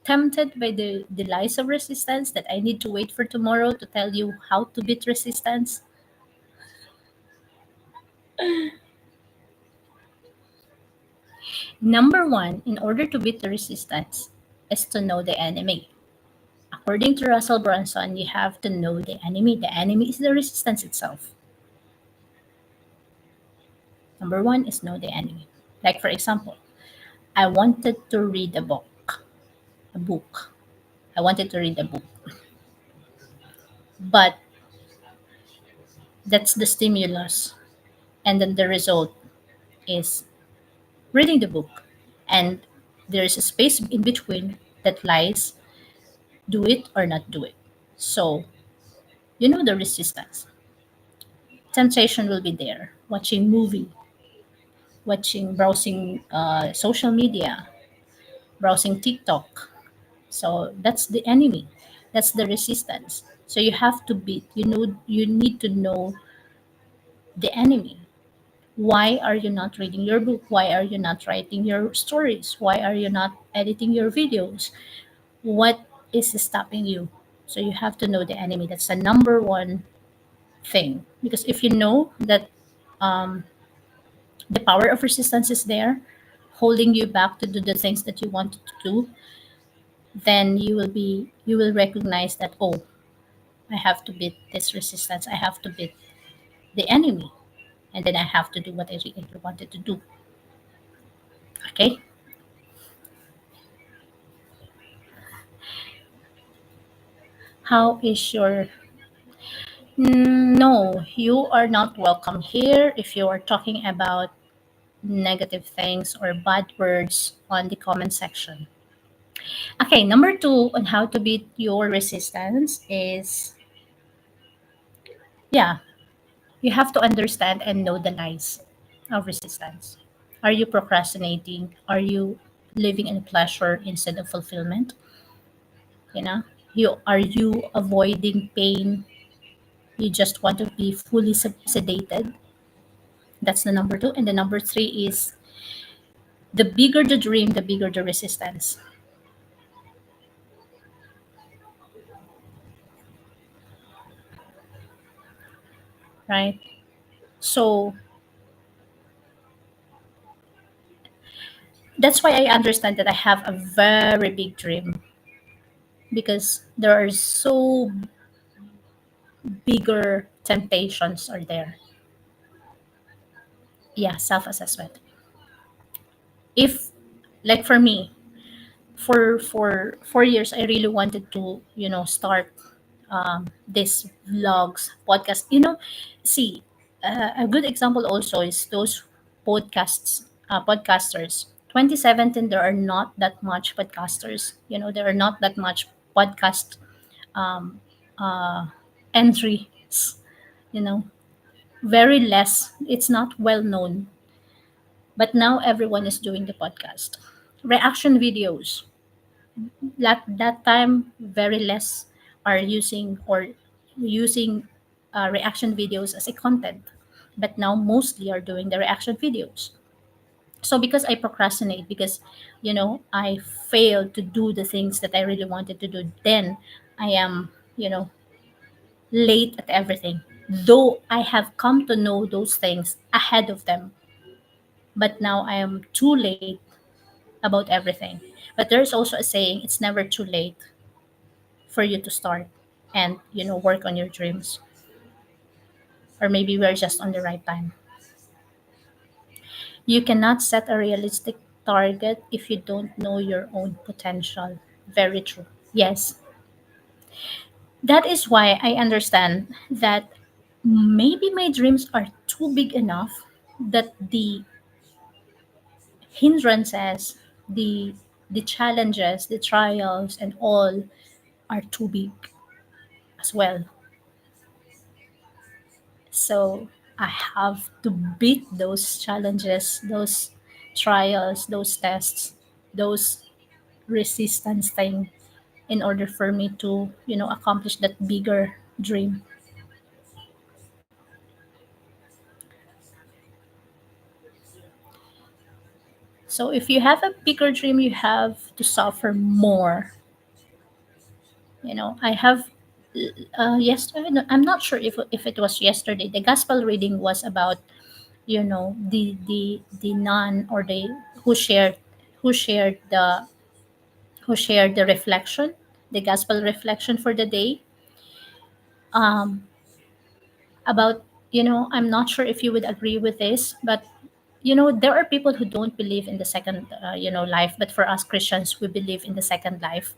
tempted by the lies of resistance that I need to wait for tomorrow to tell you how to beat resistance? Number one, in order to beat the resistance, is to know the enemy. According to Russell Brunson, you have to know the enemy. The enemy is the resistance itself. Number one is know the enemy. Like for example, I wanted to read a book. A book. I wanted to read a book. But that's the stimulus. And then the result is reading the book. And there is a space in between that lies do it or not do it. So, the resistance. Temptation will be there. Watching movie, browsing social media, browsing TikTok. So that's the enemy. That's the resistance. So you have to beat. You need to know the enemy. Why are you not reading your book? Why are you not writing your stories? Why are you not editing your videos? What is stopping you? So you have to know the enemy. That's the number one thing. Because if you know that um, the power of resistance is there, holding you back to do the things that you wanted to do, then you will recognize that, oh, I have to beat this resistance. I have to beat the enemy, and then I have to do what I really wanted to do. Okay. How is your No, you are not welcome here if you are talking about negative things or bad words on the comment section. Okay, number two on how to beat your resistance is, yeah, you have to understand and know the lies of resistance. Are you procrastinating? Are you living in pleasure instead of fulfillment? You know, are you avoiding pain? You just want to be fully sedated. That's the number two. And the number three is, the bigger the dream, the bigger the resistance, right? So that's why I understand that I have a very big dream, because there are so bigger temptations are there. Yeah, self-assessment. If, like for me, for 4 years, I really wanted to, start this vlogs, podcast. See, a good example also is those podcasters. 2017, there are not that much podcasters. There are not that much podcast um, uh, entries. You know, very less. It's not well known, but now everyone is doing the podcast. Reaction videos. That time, very less are using reaction videos as a content, but now mostly are doing the reaction videos. So because I procrastinate, because I fail to do the things that I really wanted to do, then I am, late at everything. Though I have come to know those things ahead of them, but now I am too late about everything. But there's also a saying, it's never too late for you to start and, work on your dreams. Or maybe we're just on the right time. You cannot set a realistic target if you don't know your own potential. Very true. Yes. That is why I understand that maybe my dreams are too big enough, that the hindrances, the challenges, the trials and all are too big as well. So I have to beat those challenges, those trials, those tests, those resistance thing in order for me to, accomplish that bigger dream. So if you have a bigger dream, you have to suffer more. I have yesterday, no, I'm not sure if it was yesterday, the gospel reading was about, the nun, or the who shared who shared the who shared the reflection, the gospel reflection for the day, um, about, I'm not sure if you would agree with this, but there are people who don't believe in the second, life, but for us Christians, we believe in the second life,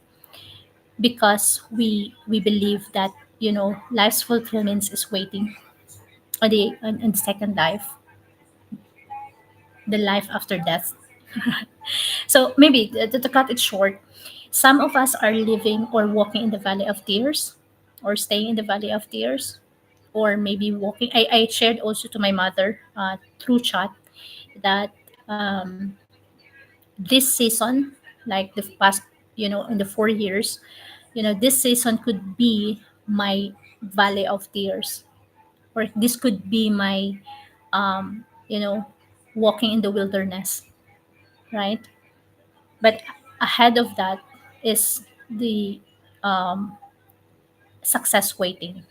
because we believe that, life's fulfillment is waiting on the second life, the life after death. So maybe to cut it short, some of us are living or walking in the valley of tears, or staying in the valley of tears, or maybe walking. I shared also to my mother, through chat, that, this season, like the past, in the 4 years, this season could be my valley of tears, or this could be my, walking in the wilderness, right? But ahead of that is the, um, success waiting.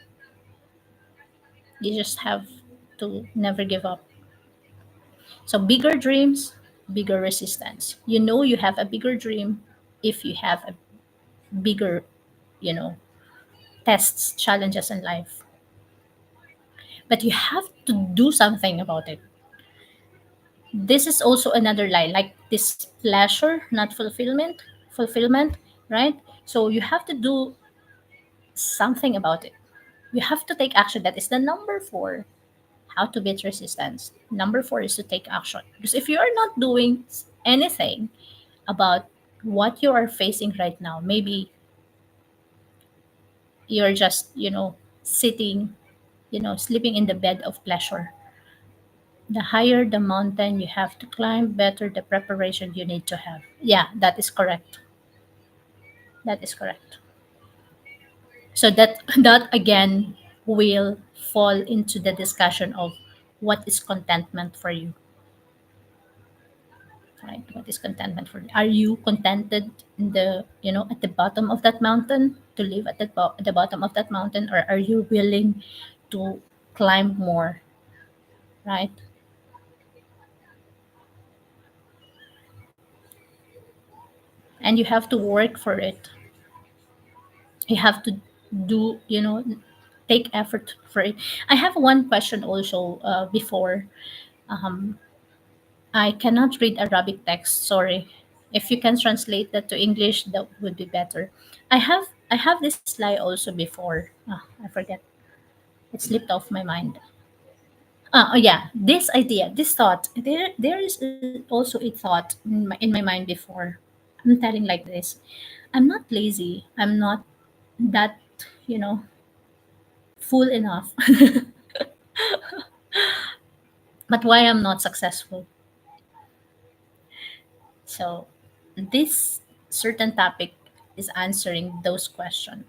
You just have to never give up. So bigger dreams, bigger resistance. You have a bigger dream if you have a bigger, you know tests, challenges in life. But you have to do something about it. This is also another lie, like this pleasure, not fulfillment, right? So you have to do something about it. You have to take action. That is the number four. How to beat resistance. Number four is to take action. Because if you are not doing anything about what you are facing right now, maybe you're just, sitting, sleeping in the bed of pleasure. The higher the mountain you have to climb, better the preparation you need to have. Yeah, that is correct. That is correct. So that again will fall into the discussion of what is contentment for you, right? What is contentment for you? Are you contented in the, at the bottom of that mountain, to live at the bottom of that mountain, or are you willing to climb more, right? And you have to work for it. You have to do, take effort for it. I have one question also, before, um, I cannot read Arabic text, sorry. If you can translate that to English, that would be better. I have this slide also before. I forget. It slipped off my mind. Oh yeah, this idea, this thought. There is also a thought in my mind before. I'm telling like this. I'm not lazy. I'm not that, you know, full enough. But why I'm not successful? So this certain topic is answering those questions.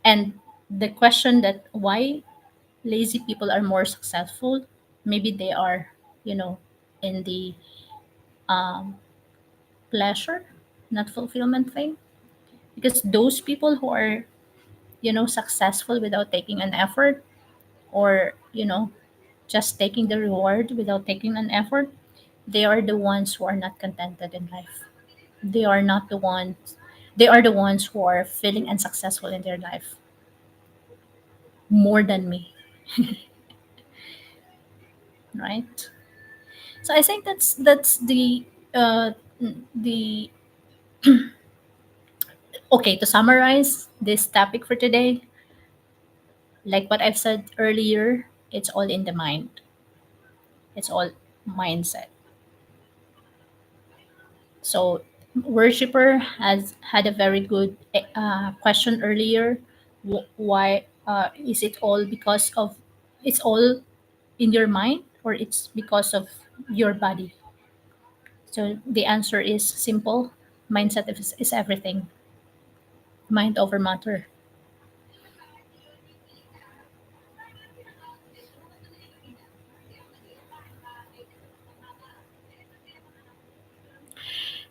And the question that why lazy people are more successful, maybe they are. you know, in the um, pleasure, not fulfillment thing. Because those people who are, successful without taking an effort, or, just taking the reward without taking an effort, they are the ones who are not contented in life. They are not the ones, they are the ones who are feeling unsuccessful in their life more than me, right? So I think that's uh the okay, to summarize this topic for today, like what I've said earlier, it's all in the mind. It's all mindset. So worshiper has had a very good question earlier. Why is it all because of, it's all in your mind, or it's because of your body? So the answer is simple. Mindset is everything. Mind over matter.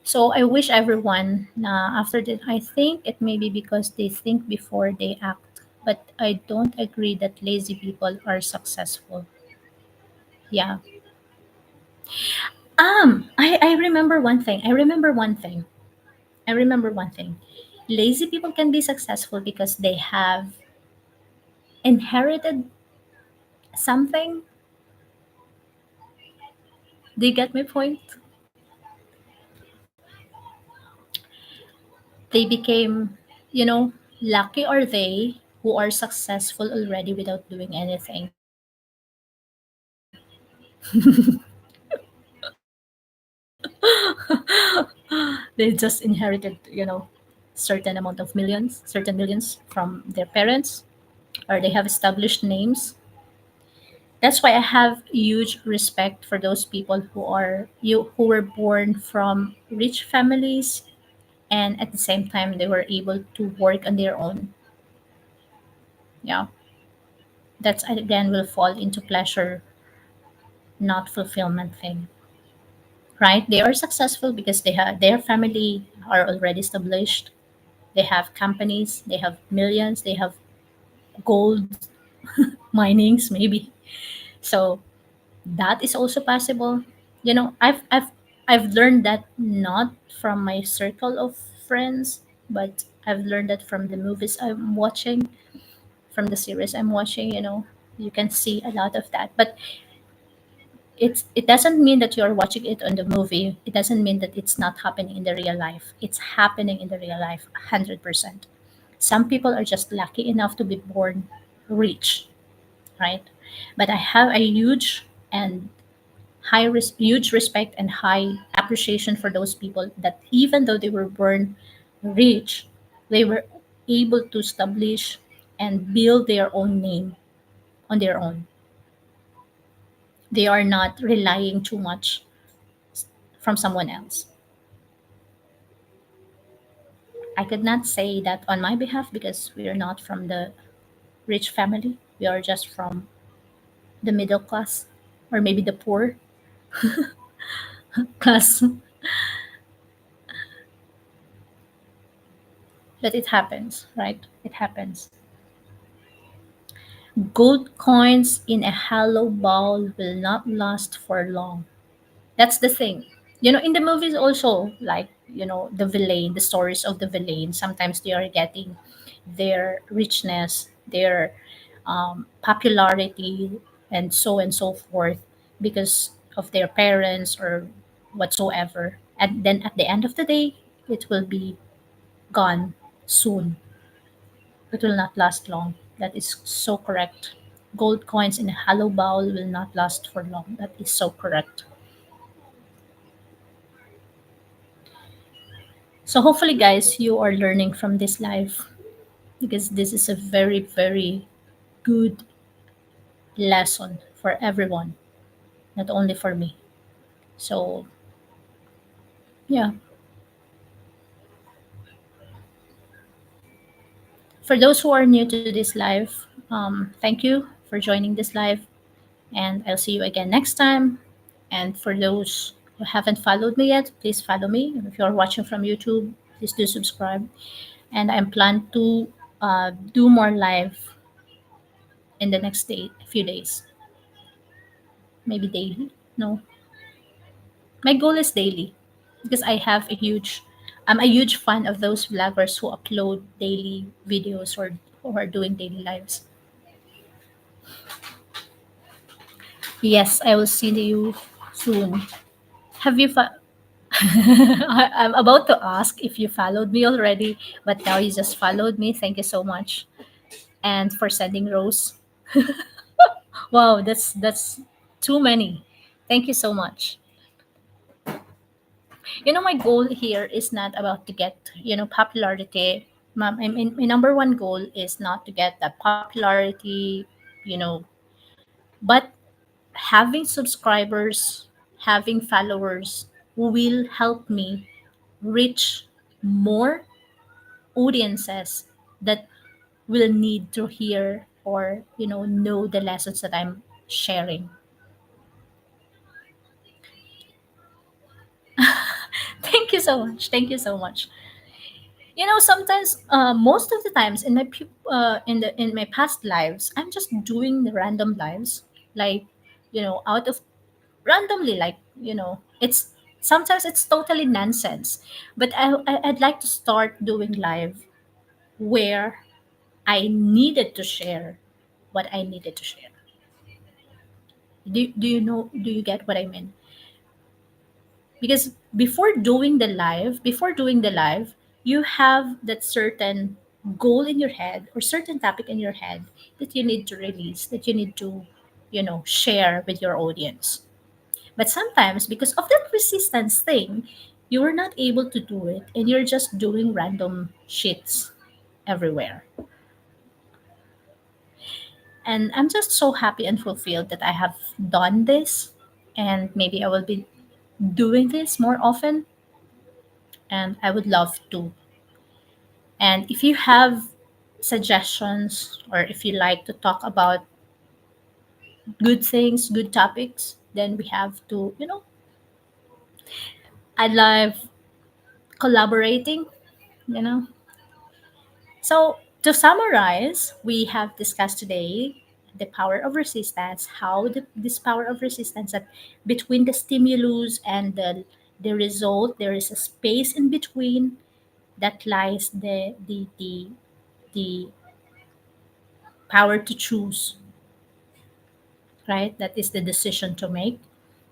So I wish everyone after that, I think it may be because they think before they act. But I don't agree that lazy people are successful. Yeah. I remember one thing. I remember one thing. Lazy people can be successful because they have inherited something. Do you get my point? They became, you know, lucky are they who are successful already without doing anything. They just inherited, certain amount of millions from their parents, or they have established names. That's why I have huge respect for those people who were born from rich families, and at the same time they were able to work on their own. Yeah, that's again will fall into pleasure, not fulfillment thing, right? They are successful because they have their family are already established. They have companies, they have millions, they have gold minings maybe. So that is also possible. I've learned that not from my circle of friends, but I've learned that from the movies I'm watching, from the series I'm watching. You can see a lot of that. But it doesn't mean that you're watching it on the movie. It doesn't mean that it's not happening in the real life. It's happening in the real life 100%. Some people are just lucky enough to be born rich, right? But I have a and huge respect and high appreciation for those people that even though they were born rich, they were able to establish and build their own name on their own. They are not relying too much from someone else. I could not say that on my behalf because we are not from the rich family. We are just from the middle class, or maybe the poor class. But it happens, right? It happens. Gold coins in a hollow bowl will not last for long. That's the thing. In the movies also, like, the villain, the stories of the villain, sometimes they are getting their richness, their popularity, and so forth because of their parents or whatsoever. And then at the end of the day, it will be gone soon. It will not last long. That is so correct. Gold coins in a hollow bowl will not last for long. That is so correct. So hopefully, guys, you are learning from this life because this is a very, very good lesson for everyone, not only for me. So yeah, for those who are new to this live, thank you for joining this live, and I'll see you again next time. And for those who haven't followed me yet, please follow me. If you're watching from YouTube, please do subscribe. And I'm plan to do more live in the next day, few days, maybe daily. No, my goal is daily because I'm a huge fan of those vloggers who upload daily videos or who are doing daily lives. Yes, I will see you soon. Have you? I'm about to ask if you followed me already, but now you just followed me. Thank you so much, and for sending Rose. Wow, that's too many. Thank you so much. My goal here is not about to get popularity. My number one goal is not to get that popularity, you know, but having subscribers, having followers will help me reach more audiences that will need to hear or know the lessons that I'm sharing. Thank you so much. Thank you so much. Sometimes, most of the times in in my past lives, I'm just doing the random lives, like out of randomly, like it's sometimes it's totally nonsense. But I'd like to start doing live where I needed to share what I needed to share. Do you get what I mean? Because before doing the live, you have that certain goal in your head or certain topic in your head that you need to release, that you need to share with your audience. But sometimes, because of that resistance thing, you are not able to do it and you're just doing random shits everywhere. And I'm just so happy and fulfilled that I have done this, and maybe I will be doing this more often, and I would love to. And if you have suggestions or if you like to talk about good things, good topics, then we have to, I love collaborating, you know. So to summarize, we have discussed today the power of resistance, how this power of resistance that between the stimulus and the result, there is a space in between that lies the power to choose, right? That is the decision to make.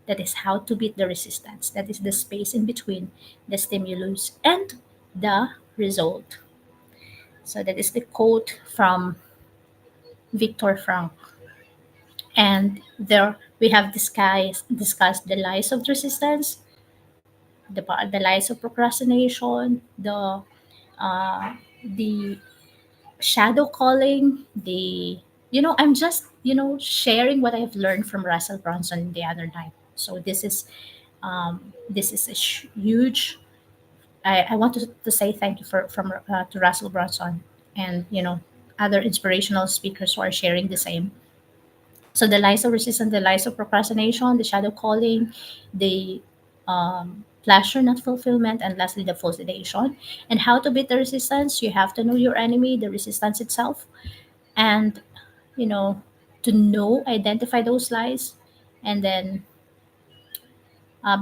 That is how to beat the resistance. That is the space in between the stimulus and the result. So that is the quote from Viktor Frankl. And there we have discussed the lies of resistance, the lies of procrastination, uh, the shadow calling, I'm just sharing what I've learned from Russell Brunson the other night. So this is a huge. I want to say thank you to Russell Brunson and other inspirational speakers who are sharing the same. So the lies of resistance, the lies of procrastination, the shadow calling, the pleasure not fulfillment, and lastly the falsification. And how to beat the resistance? You have to know your enemy, the resistance itself, and you know to identify those lies, and then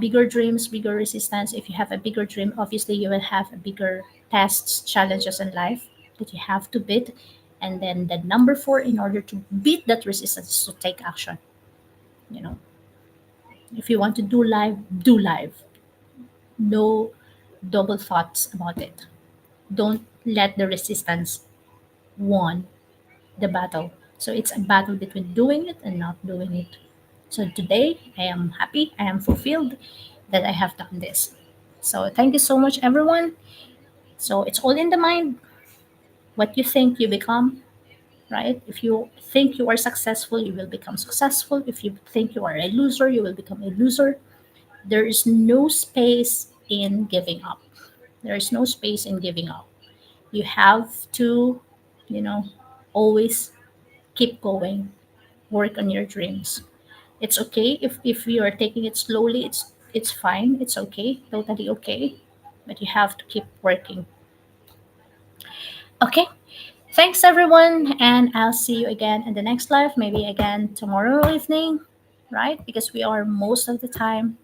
bigger dreams, bigger resistance. If you have a bigger dream, obviously you will have a bigger tests, challenges in life that you have to beat. And then the number four, in order to beat that resistance, is to take action. You know, if you want to do live, do live. No double thoughts about it. Don't let the resistance won the battle. So it's a battle between doing it and not doing it. So today I am happy, I am fulfilled that I have done this. So thank you so much, everyone. So it's all in the mind. What you think, you become, right? If you think you are successful, you will become successful. If you think you are a loser, you will become a loser. There is no space in giving up. There is no space in giving up. You have to, you know, always keep going, work on your dreams. It's okay if you are taking it slowly. It's fine. It's okay. Totally okay. But you have to keep working. Okay. Thanks everyone, and I'll see you again in the next live. Maybe again tomorrow evening, right? Because we are most of the time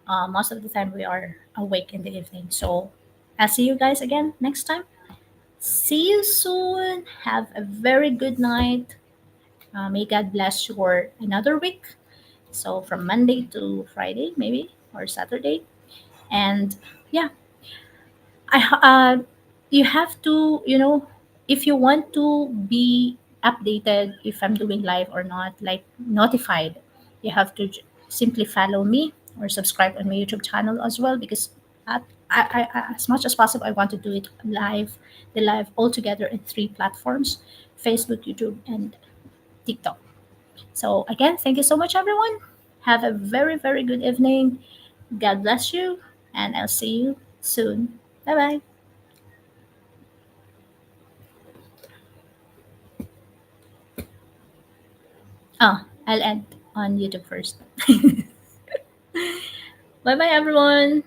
we are awake in the evening. So I'll see you guys again next time. See you soon. Have a very good night. May God bless you for another week. So from Monday to Friday, maybe, or Saturday. And yeah, you have to, if you want to be updated if I'm doing live or not, like notified, you have to simply follow me or subscribe on my YouTube channel as well, because as much as possible, I want to do it live, the live all together in three platforms: Facebook, YouTube, and TikTok. So again, thank you so much, everyone. Have a very, very good evening. God bless you, and I'll see you soon. Bye bye. Oh, I'll end on YouTube first. Bye bye, everyone.